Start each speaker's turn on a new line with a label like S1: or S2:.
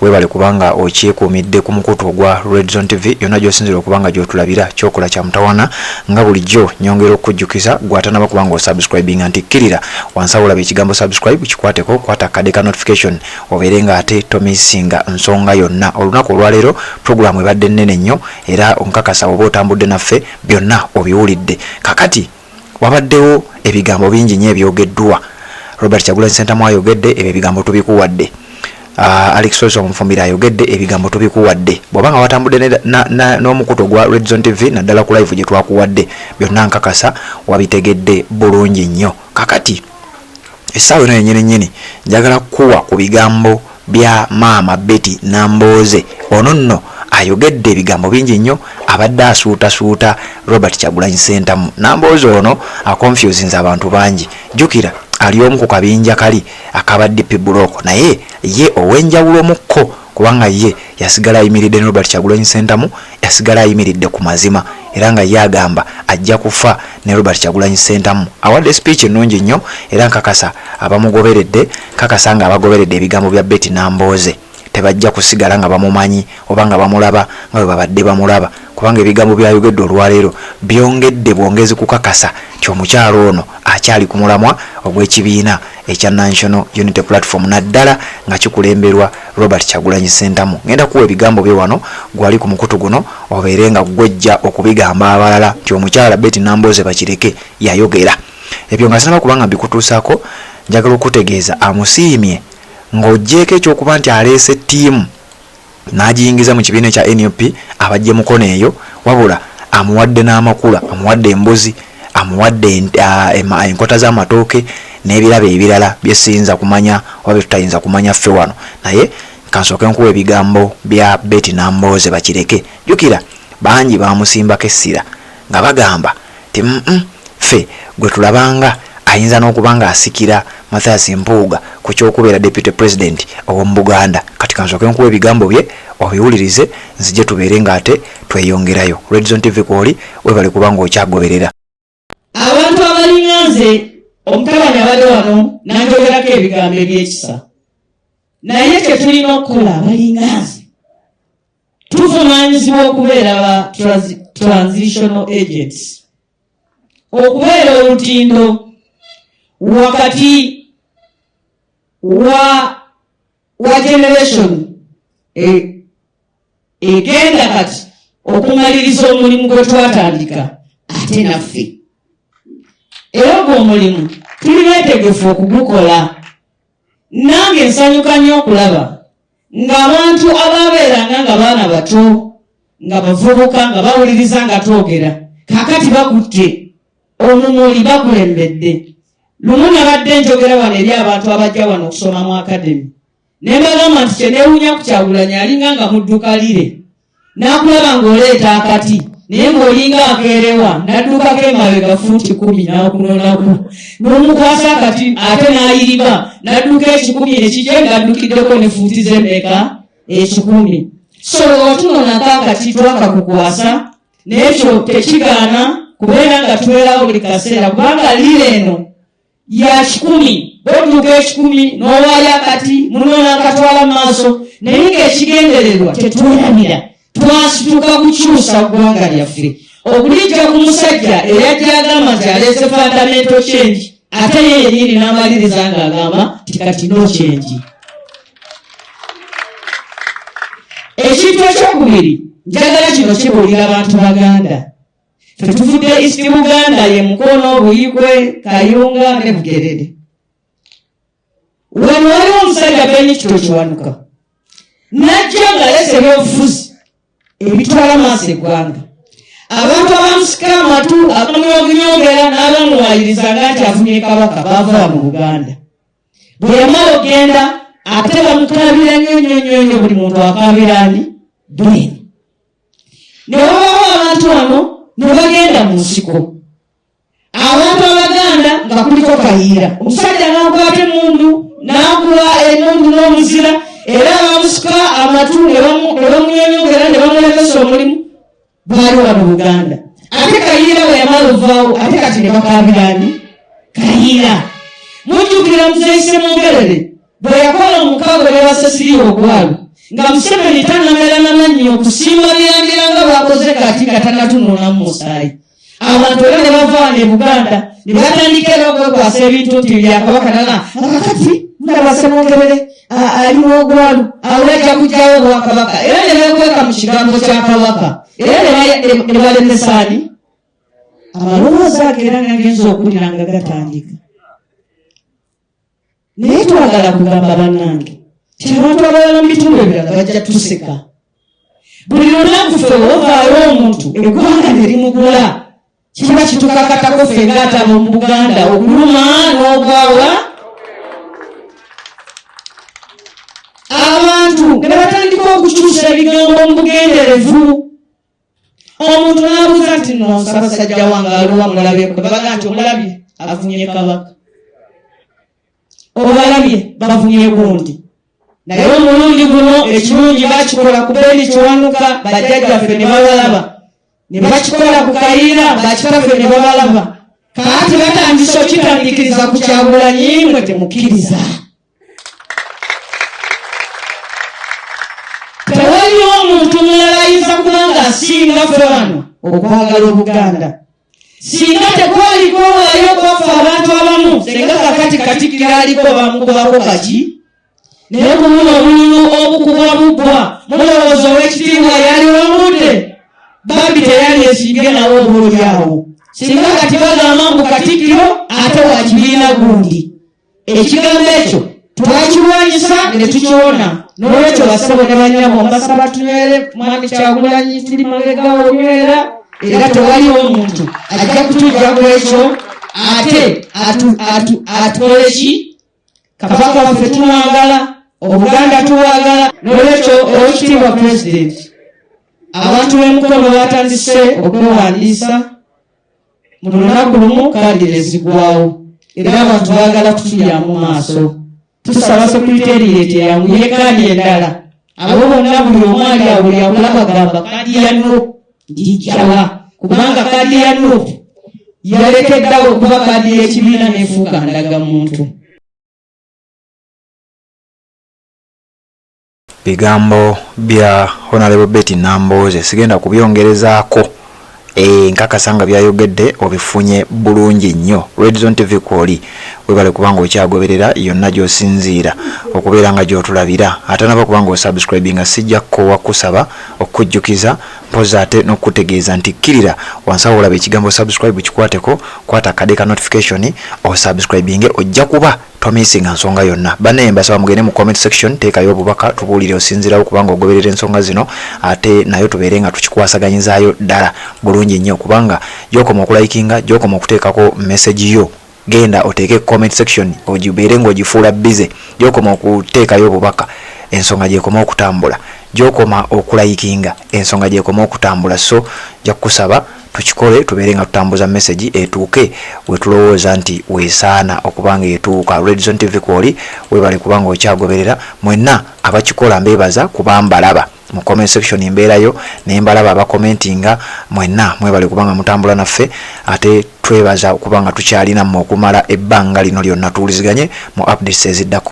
S1: webale kubanga okyekuumidde ku mukutu ogwa Red Zone TV yonna gy'osinzira okubanga gy'otulabira kyokola kya mutawana nga bulijjo nyongera okujjukiza gwatanaba kubanga osubscribing antikkirira wansi awo olaba ekigambo subscribe kikwateko kwata kadeka notification obeere nga ate tomisinga nsonga yonna. Olunaku olwaleero programu ebadde nnene nnyo era onkakasa oba otambudde naffe byonna obiwulidde. Kakati wabaddewo ebigambo bingi nnyo ebyogeddwa. Robert Kyagulanyi Ssentamu ayogedde ebyo ebigambo tubikuwadde. Alex Soso omufumira ayogedde ebigambo tubikuwadde. Bw'obanga watambudde n'omukutu gwa Red Zone TV naddala ku live gye twakuwadde byonna nkakasa wabitegedde bulungi nnyo. Kakati essaawa eno yennyini njagala kukuwa ku bigambo bya maama Betty Nambooze. Ono nno ayogedde ebigambo bingi nnyo abadde asuutasuuta Robert Kyagulanyi Ssentamu. Nambooze ono akonfusinze abantu bangi. Jjukira ali omu ku kabinja kali akaba DP Block naye ye ow'enjawulo mukko kubanga ye yasigala ayimiridde ne Robert Kyagulanyi Ssentamu yasigala ayimiridde ku mazima era nga ye agamba ajja kufa ne Robert Kyagulanyi Ssentamu. Awadde speech ennungi nnyo era nkakasa abamugoberedde kakasa nga abagoberedde ebigambo bya Betty Nambooze tebajja kusigala nga bamumanyi oba nga bamulaba nga bwe babadde bamulaba kubanga ebigambo byayogedde olwaleero byongedde bwongezi kukakasa nti omukyalo ono akyali ku mulamwa ogw'ekibiina ekya National Unity Platform naddala nga kikulemberwa Robert Kyagulanyi Ssentamu. Ngenda kuwa ebigambo bye wano gwali ku mukutu guno obeere nga gwejja okubigamba abalala nti omukyala Betty Nambooze bakireke yayogera. Ebyo nga sinaba kubanga mbikutuusaako njagala okutegeeza amusiimye ng'oggyeko ekyokuba nti aleese ttiimu n'agiyingiza mu kibiina kya NUP abajje mukono eyo wabula amuwadde n'amakula amuwadde embuzi amuwadde enkota z'amatooke n'ebirabo ebirala bye siyinza kumanya oba bye tutayinza kumanya ffe wano naye kansooke nkuwa ebigambo bya Betty Nambooze bakireke. Jjukira bangi bamusimbako essira nga bagamba ti ffe gwe tulabanga ayinza n'okubanga asikira Mathias Mpuuga ku kyokubeera Deputy President ow'omu Buganda. Kati kansooke nkuwa ebigambo bye obiwulirize nzije tubeere nga ate tweyongerayo. Red Zone TV kwoli webale kubanga okyagoberera.
S2: Abantu abalinganze omutabani abadde wano nanjogerako ebigambo ebyekisa naye tetulina okukola abalinganze tuvunaanyizibwa okubeera ba transitional agents okubeera olutindo wakati wa generation egenda kati okumaliriza omulimu gwe twatandika ate naffe era ogwo omulimu tuli beetegefu okugukola. Nange nsanyuka nnyo okulaba ng'abantu ababeeranga nga baana bato nga bavubuka nga bawuliriza nga twogera kakati bakutte omumuli bakulembedde. Lumu nabadde njogera wano eri abantu abajja wano okusoma mu akademi ne mbagamba nti kyeneewunya ku Kyagulanyi alinga nga mudduka lire n'akulaba ng'oleeta akati naye ng'olinga akeerewa n'addukako emabega fuuti 10 n'akunonaku n'omukwasa akati ate n'ayiriba n'adduka 10 ekijje ng'addukiddeko ne fuuti z'emmeka 10. So otunonako akati twakakukwasa n'ekyo tekigaana kubeera nga tubeerawo buli kaseera kubanga lire eno ya 10 bodduka 10 n'owaayo akati munona akatwala mu maaso naye ng'ekigendererwa tetweramira twasituka kukyusa ggwanga lyaffe okulijja ku musajja eyajja agamba nti aleese fundamental change ate ye yennyini n'amaliriza ng'agamba nti kati no change. Ekintu ekyokubiri njagala kino kibuulira abantu Baganda ffe tuvudde East Buganda ye Mukono Buyikwe Kayunga ne Bugerere. Wano waliwo omusajja Benyikito Kiwanuka najja ng'aleese ebyobufuzi ebitwala maaso eggwanga. Abantu abamusika amatu abamunyongera n'abamuwalirizanga nti afunye kabaka baava mu Buganda. Bwe yamala ogenda ate bamukaabira nnyo buli muntu akaabira ani Beeni. Ne wabawo abantu wano ne bagenda mu nsiko. Abantu Abaganda nga kuliko Kayiira omusajja n'akwata emundu n'akuba emundu n'omuzira era bamusika amatu ne bamunyonyongera ne bamulemesa omulimu baali wano Buganda. Ate Kayiira bwe yamala ovaawo ate kati ne bakaabira ani Kayiira. Mujjukira Muzeyi Ssemongerere bwe yakola omukago ne basasiri ogwalo nga Museveni tanamera n'amannyo okusimba birambira nga bwakoze kati tannatunula mu musaayi. Abantu era ne bava ne Buganda ne batandika era okwekwasa ebintu nti bya Kabaka nana akakati ndaba Ssemwogere ali n'ogwalu awulajja kujjawo bwa Kabaka era ne beekweka mu kigambo kya Kabaka era ne balemesani amalowooza ago era nagenza okuwulira nga gatandika. Naye twagala kugamba bannange ti abantu abalala mu bitundu ebirala bajja tuseka. Buli lunaku ffe wovaayo omuntu eggwanga ne limugula kiba kitukakatako ffe ng'ataba mu Buganda okuluma n'ogwawa. Abantu ne batandika okukyusa ebigambo mu bugenderevu. Omuntu n'abuuza nti nno Ssaabasajja wange aliwa mulabye? Babaga nti omulabye avunye Kabaka. Obalabye bavunye gundi. Naye omulundi guno ekirungi bakikola ku Beni Kiwanuka bajjajjaffe ne babalaba. Ne bakikola ku Kayiira bakitaffe ne babalaba. Kaati batandise okitandikiriza ku Kyagulanyi mwe temukkiriza. Tewali omuntu mulala ayinza kubanga asinga ffe wano okwagala Obuganda. Singa tekwaliko waayo kwaffe abantu abamu senga kakati Katikkiro aliko bamukubako kaki. Naye ku buno obululu obukubwa bubbwa mulowooza Oweekitiibwa yali wamudde Bambi teyali esinge nawo obululi awo. Singa kati bagamba mbu Katikkiro ate wa kibiina gundi. Ekigambo ekyo twakirwanyisa ne tukiwona. N'olwekyo bassebo ne bannyabo mbasaba tunywere Mwami Kyagulanyi tuli mabega onywera era tewali omuntu ajja kutujjaku ekyo ate atwole ki. Kabaka waffe tumwagala, Obuganda tuwagala. N'olwekyo Oweekitiibwa Pulezidenti abantu b'emikono batandise okwewandiisa mu lunaku lumu kaadi ne zigwawo era abantu baagala kutulyamu maaso. Tusaba sekuriteriyeeti yangu yekaani endala abo bonna buli omu ali awo buli akulaba gamba kaadi ya Nuupu ndijjawa kubanga kaadi ya Nuupu yalekeddawo okuba kaadi y'ekibiina n'efuuka ndagamuntu.
S1: Bigambo bya Honorable Betty Nambooze sigenda kubyongerezaako. Nkakasa nga byayogedde obifunye bulungi nnyo. Red Zone TV kwoli webale kubanga okyagoberera yonna gy'osinziira okubeera nga gy'otulabira ate naba kubanga osubscribinga sijja kkowa kusaba okujjukiza mpoza ate n'okutegeeza nti kkirira wansawo olaba ekigambo subscribe kikwateko kwata kadeka notification osubscribinge ojja kuba tomisinga nsonga yonna. Banne mbasaba mugende mu comment section teekayo obubaka tubuulire osinzirawo kubanga ogoberera ensonga zino ate nayo tubeere nga tukikwasaganyizaayo ddala bulungi nnyo kubanga gy'okoma okulikinga gy'okoma okuteekako message yo genda oteeke comment section ogibeere ng'ogifuula busy gy'okoma okuteekayo obubaka ensonga gy'ekoma okutambula gy'okoma okulayikinga ensonga gy'ekoma okutambula. So nja kukusaba tukikole tubeere nga tutambuza message etuuke we tulowooza nti weesaana okubanga etuuka. Red Zone TV kwoli webale kubanga okyagoberera mwenna abakikola mbeebaza kuba mbalaba mu comment section imbeerayo ne mbalaba abakomentinga mwenna mwebale kubanga mutambula naffe ate twebaza kubanga tukyalina mu okumala ebbanga lino lyonna tuwuliziganye mu updates eziddako.